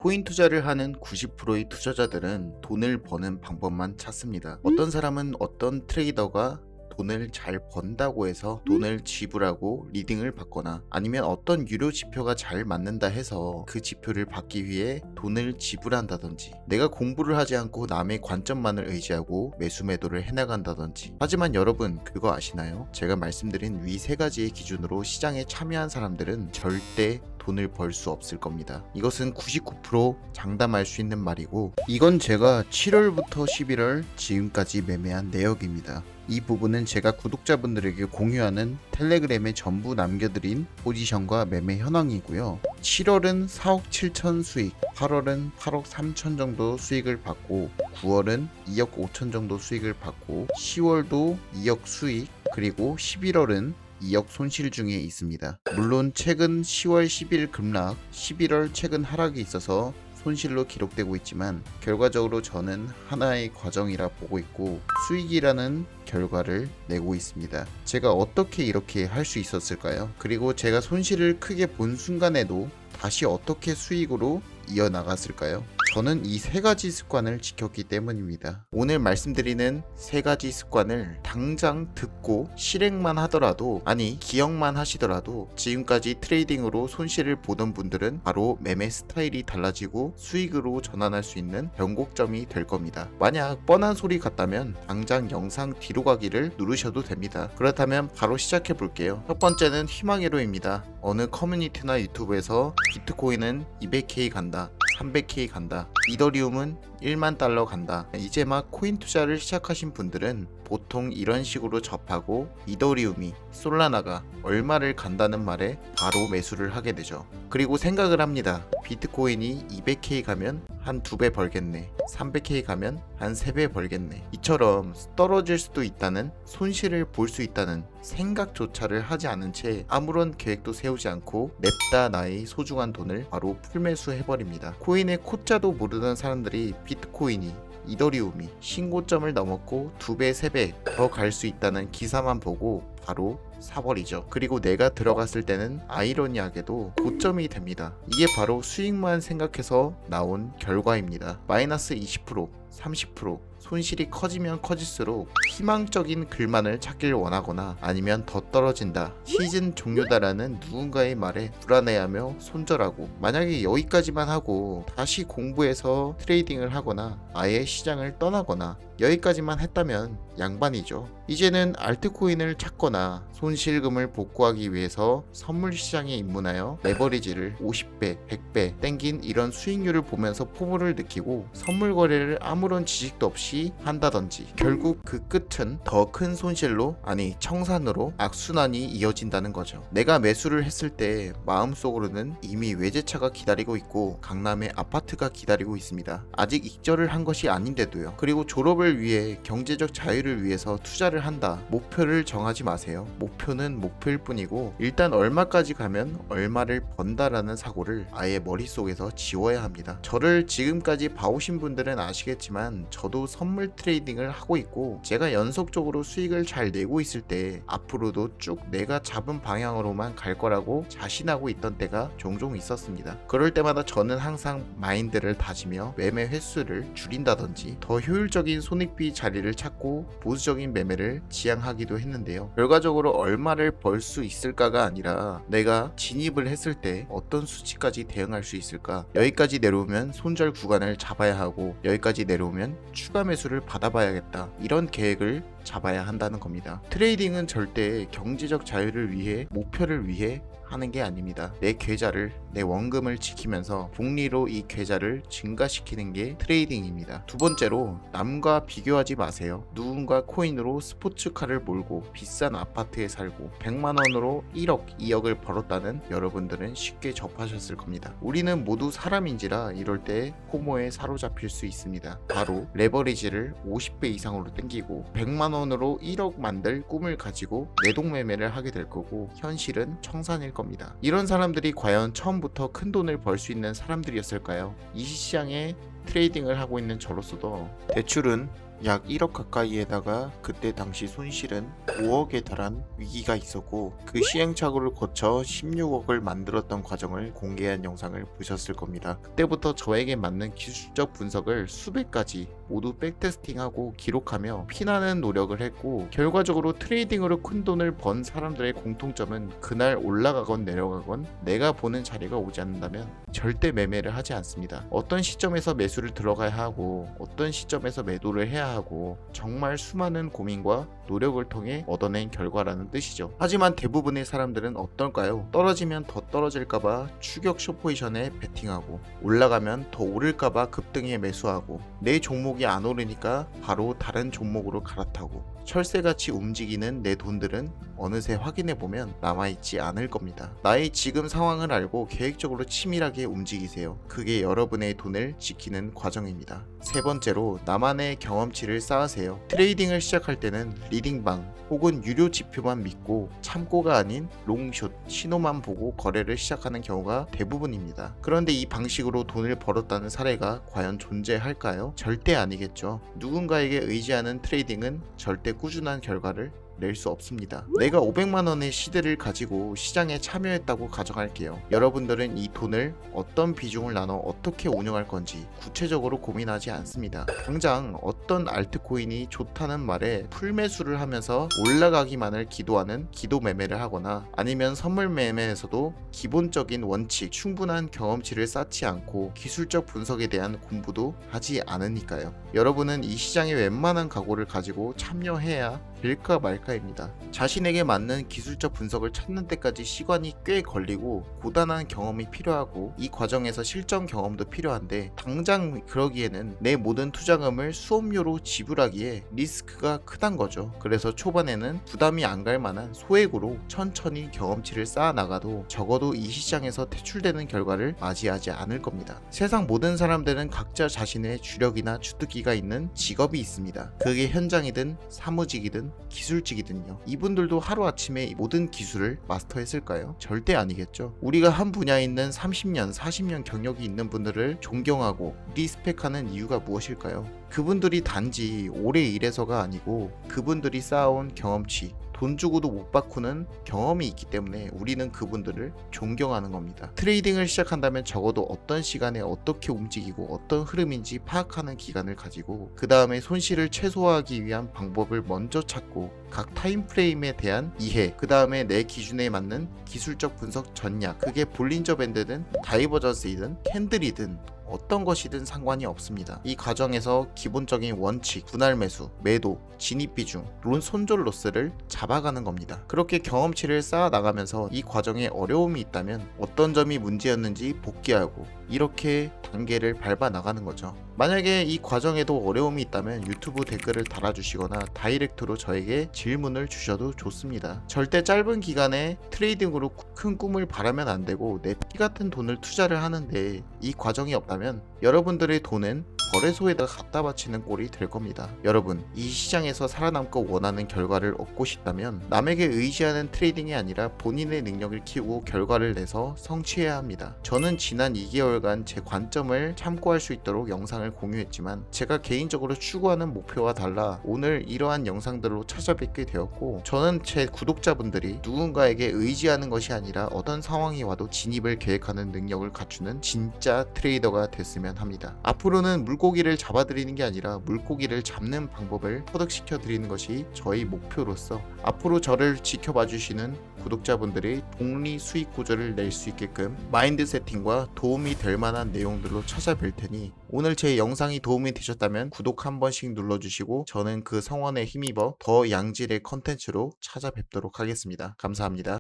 코인 투자를 하는 90%의 투자자들은 돈을 버는 방법만 찾습니다. 어떤 사람은 어떤 트레이더가 돈을 잘 번다고 해서 돈을 지불하고 리딩을 받거나 아니면 어떤 유료 지표가 잘 맞는다 해서 그 지표를 받기 위해 돈을 지불한다든지 내가 공부를 하지 않고 남의 관점만을 의지하고 매수 매도를 해나간다든지. 하지만 여러분 그거 아시나요? 제가 말씀드린 위 세 가지의 기준으로 시장에 참여한 사람들은 절대 돈을 벌 수 없을 겁니다. 이것은 99% 장담할 수 있는 말이고, 이건 제가 7월부터 11월 지금까지 매매한 내역입니다. 이 부분은 제가 구독자분들에게 공유하는 텔레그램에 전부 남겨드린 포지션과 매매 현황이고요. 7월은 4억 7천 수익, 8월은 8억 3천 정도 수익을 받고, 9월은 2억 5천 정도 수익을 받고, 10월도 2억 수익, 그리고 11월은 2억 손실 중에 있습니다. 물론 최근 10월 10일 급락, 11월 최근 하락이 있어서 손실로 기록되고 있지만 결과적으로 저는 하나의 과정이라 보고 있고 수익이라는 결과를 내고 있습니다. 제가 어떻게 이렇게 할 수 있었을까요? 그리고 제가 손실을 크게 본 순간에도 다시 어떻게 수익으로 이어나갔을까요? 저는 이 세 가지 습관을 지켰기 때문입니다. 오늘 말씀드리는 세 가지 습관을 당장 듣고 실행만 하더라도, 아니 기억만 하시더라도 지금까지 트레이딩으로 손실을 보던 분들은 바로 매매 스타일이 달라지고 수익으로 전환할 수 있는 변곡점이 될 겁니다. 만약 뻔한 소리 같다면 당장 영상 뒤로 가기를 누르셔도 됩니다. 그렇다면 바로 시작해 볼게요. 첫 번째는 희망회로입니다. 어느 커뮤니티나 유튜브에서 비트코인은 200K 간다, 300K 간다, 이더리움은 1만 달러 간다. 이제 막 코인 투자를 시작하신 분들은 보통 이런 식으로 접하고 이더리움이, 솔라나가 얼마를 간다는 말에 바로 매수를 하게 되죠. 그리고 생각을 합니다. 비트코인이 200K 가면 한 2배 벌겠네, 300K 가면 한 3배 벌겠네. 이처럼 떨어질 수도 있다는, 손실을 볼 수 있다는 생각조차를 하지 않은 채 아무런 계획도 세우지 않고 냅다 나의 소중한 돈을 바로 풀매수해버립니다. 코인의 코자도 모르는 사람들이 비트코인이, 이더리움이 신고점을 넘었고 2배, 3배 더 갈 수 있다는 기사만 보고 바로 사버리죠. 그리고 내가 들어갔을 때는 아이러니하게도 고점이 됩니다. 이게 바로 수익만 생각해서 나온 결과입니다. 마이너스 20%, 30%, 손실이 커지면 커질수록 희망적인 글만을 찾길 원하거나 아니면 더 떨어진다, 시즌 종료다라는 누군가의 말에 불안해하며 손절하고, 만약에 여기까지만 하고 다시 공부해서 트레이딩을 하거나 아예 시장을 떠나거나 여기까지만 했다면 양반이죠. 이제는 알트코인을 찾거나 손실금을 복구하기 위해서 선물 시장에 입문하여 레버리지를 50배, 100배 땡긴 이런 수익률을 보면서 포부를 느끼고 선물 거래를 아무런 지식도 없이 한다든지, 결국 그 끝은 더 큰 손실로, 아니 청산으로 악순환이 이어진다는 거죠. 내가 매수를 했을 때 마음속으로는 이미 외제차가 기다리고 있고 강남에 아파트가 기다리고 있습니다. 아직 익절을 한 것이 아닌데도요. 그리고 졸업을 위해, 경제적 자유를 위해서 투자를 한다, 목표를 정하지 마세요. 목표는 목표일 뿐이고 일단 얼마까지 가면 얼마를 번다라는 사고를 아예 머릿속에서 지워야 합니다. 저를 지금까지 봐오신 분들은 아시겠지만 저도 선물 트레이딩을 하고 있고, 제가 연속적으로 수익을 잘 내고 있을 때 앞으로도 쭉 내가 잡은 방향으로만 갈 거라고 자신하고 있던 때가 종종 있었습니다. 그럴 때마다 저는 항상 마인드를 다지며 매매 횟수를 줄인다든지 더 효율적인 손익비 자리를 찾고 보수적인 매매를 지향하기도 했는데요. 결과적으로 얼마를 벌 수 있을까가 아니라 내가 진입을 했을 때 어떤 수치까지 대응할 수 있을까, 여기까지 내려오면 손절 구간을 잡아야 하고 여기까지 내려오면 추가 매수를 받아봐야겠다, 이런 계획을 잡아야 한다는 겁니다. 트레이딩은 절대 경제적 자유를 위해, 목표를 위해 하는 게 아닙니다. 내 계좌를, 내 원금을 지키면서 복리로 이 계좌를 증가시키는 게 트레이딩입니다. 두 번째로, 남과 비교하지 마세요. 누군가 코인으로 스포츠카를 몰고 비싼 아파트에 살고 100만원으로 1억, 2억을 벌었다는 여러분들은 쉽게 접하셨을 겁니다. 우리는 모두 사람인지라 이럴 때 포모에 사로잡힐 수 있습니다. 바로 레버리지를 50배 이상으로 땡기고 100만원으로 1억 만들 꿈을 가지고 내동매매를 하게 될 거고, 현실은 청산일 겁니다. 이런 사람들이 과연 처음부터 큰 돈을 벌 수 있는 사람들이었을까요? 이 시장에 트레이딩을 하고 있는 저로서도 대출은 약 1억 가까이에다가 그때 당시 손실은 5억에 달한 위기가 있었고, 그 시행착오를 거쳐 16억을 만들었던 과정을 공개한 영상을 보셨을 겁니다. 그때부터 저에게 맞는 기술적 분석을 수백 가지 모두 백테스팅하고 기록하며 피나는 노력을 했고, 결과적으로 트레이딩으로 큰 돈을 번 사람들의 공통점은 그날 올라가건 내려가건 내가 보는 자리가 오지 않는다면 절대 매매를 하지 않습니다. 어떤 시점에서 매수를 들어가야 하고 어떤 시점에서 매도를 해야 하고, 정말 수많은 고민과 노력을 통해 얻어낸 결과라는 뜻이죠. 하지만 대부분의 사람들은 어떨까요? 떨어지면 더 떨어질까봐 추격 숏포지션에 베팅하고, 올라가면 더 오를까봐 급등에 매수하고, 내 종목이 안 오르니까 바로 다른 종목으로 갈아타고, 철새같이 움직이는 내 돈들은 어느새 확인해보면 남아있지 않을 겁니다. 나의 지금 상황을 알고 계획적으로 치밀하게 움직이세요. 그게 여러분의 돈을 지키는 과정입니다. 세 번째로, 나만의 경험치를 쌓으세요. 트레이딩을 시작할 때는 리딩방 혹은 유료 지표만 믿고 참고가 아닌 롱숏 신호만 보고 거래를 시작하는 경우가 대부분입니다. 그런데 이 방식으로 돈을 벌었다는 사례가 과연 존재할까요? 절대 아니겠죠. 누군가에게 의지하는 트레이딩은 절대 꾸준한 결과를 낼 수 없습니다. 내가 500만원의 시드를 가지고 시장에 참여했다고 가정할게요. 여러분들은 이 돈을 어떤 비중을 나눠 어떻게 운용할 건지 구체적으로 고민하지 않습니다. 당장 어떤 알트코인이 좋다는 말에 풀매수를 하면서 올라가기만을 기도하는 기도 매매를 하거나, 아니면 선물 매매에서도 기본적인 원칙, 충분한 경험치를 쌓지 않고 기술적 분석에 대한 공부도 하지 않으니까요. 여러분은 이 시장에 웬만한 각오를 가지고 참여해야 될까 말까입니다. 자신에게 맞는 기술적 분석을 찾는 데까지 시간이 꽤 걸리고 고단한 경험이 필요하고, 이 과정에서 실전 경험도 필요한데, 당장 그러기에는 내 모든 투자금을 수업료로 지불하기에 리스크가 크단 거죠. 그래서 초반에는 부담이 안 갈 만한 소액으로 천천히 경험치를 쌓아 나가도 적어도 이 시장에서 퇴출되는 결과를 맞이하지 않을 겁니다. 세상 모든 사람들은 각자 자신의 주력이나 주특기가 있는 직업이 있습니다. 그게 현장이든 사무직이든 기술직이든요. 이분들도 하루아침에 모든 기술을 마스터했을까요? 절대 아니겠죠. 우리가 한 분야에 있는 30년, 40년 경력이 있는 분들을 존경하고 리스펙하는 이유가 무엇일까요? 그분들이 단지 오래 일해서가 아니고 그분들이 쌓아온 경험치, 돈 주고도 못 바꾸는 경험이 있기 때문에 우리는 그분들을 존경하는 겁니다. 트레이딩을 시작한다면 적어도 어떤 시간에 어떻게 움직이고 어떤 흐름인지 파악하는 기간을 가지고, 그 다음에 손실을 최소화하기 위한 방법을 먼저 찾고, 각 타임프레임에 대한 이해, 그 다음에 내 기준에 맞는 기술적 분석 전략, 그게 볼린저 밴드든 다이버전스이든 캔들이든 어떤 것이든 상관이 없습니다. 이 과정에서 기본적인 원칙, 분할 매수, 매도, 진입 비중, 론 손절 로스를 잡아가는 겁니다. 그렇게 경험치를 쌓아 나가면서 이 과정에 어려움이 있다면 어떤 점이 문제였는지 복귀하고, 이렇게 단계를 밟아 나가는 거죠. 만약에 이 과정에도 어려움이 있다면 유튜브 댓글을 달아주시거나 다이렉트로 저에게 질문을 주셔도 좋습니다. 절대 짧은 기간에 트레이딩으로 큰 꿈을 바라면 안 되고, 내 피 같은 돈을 투자를 하는데 이 과정이 없다면 여러분들의 돈은 거래소에다 갖다 바치는 꼴이 될 겁니다. 여러분, 이 시장에서 살아남고 원하는 결과를 얻고 싶다면 남에게 의지하는 트레이딩이 아니라 본인의 능력을 키우고 결과를 내서 성취해야 합니다. 저는 지난 2개월간 제 관점을 참고할 수 있도록 영상을 공유했지만, 제가 개인적으로 추구하는 목표와 달라 오늘 이러한 영상들로 찾아뵙게 되었고, 저는 제 구독자분들이 누군가에게 의지하는 것이 아니라 어떤 상황이 와도 진입을 계획하는 능력을 갖추는 진짜 트레이더가 됐으면 합니다. 앞으로는 물고기를 잡아드리는 게 아니라 물고기를 잡는 방법을 터득시켜 드리는 것이 저희 목표로서, 앞으로 저를 지켜봐 주시는 구독자분들이 복리 수익 구조를 낼 수 있게끔 마인드 세팅과 도움이 될 만한 내용들로 찾아뵐 테니, 오늘 제 영상이 도움이 되셨다면 구독 한 번씩 눌러주시고, 저는 그 성원에 힘입어 더 양질의 컨텐츠로 찾아뵙도록 하겠습니다. 감사합니다.